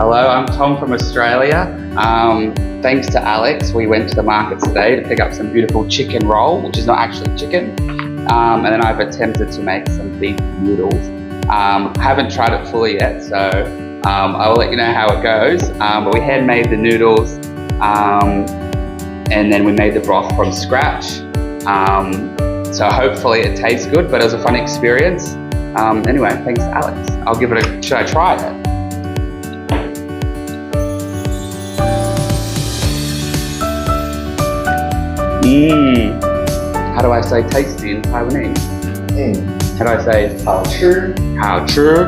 Hello, I'm Tom from Australia. Thanks to Alex, we went to the market today to pick up some beautiful chicken roll, which is not actually chicken. And then I've attempted to make some beef noodles. Haven't tried it fully yet, so I will let you know how it goes. But we hand made the noodles, and then we made the broth from scratch. So hopefully it tastes good, but it was a fun experience. Anyway, thanks to Alex. I'll give it a, should I try it? How do I say tasty in Taiwanese? How do I say 好吃. 好吃?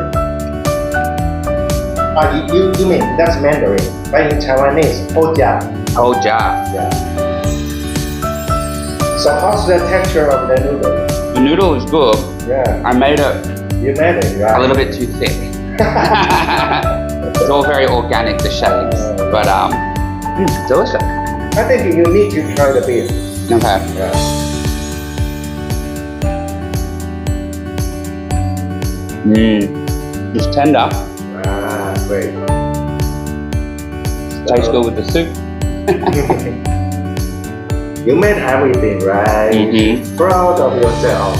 You mean that's Mandarin, but in Taiwanese, 好家. 好家. Yeah. So how's the texture of the noodle? The noodle is good. Yeah. I made it You made it, right? a little bit too thick. It's all very organic, the shapes, but delicious. I think you need to try the beef. Okay. Yeah. It's tender. Ah, great. Tastes good with the soup. You made everything, right? Proud of yourself.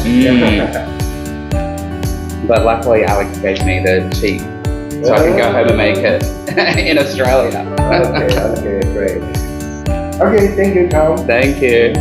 But luckily Alex gave me the cheat, so I can go home and make it in Australia. Okay, great. Okay, thank you, Tom. Thank you.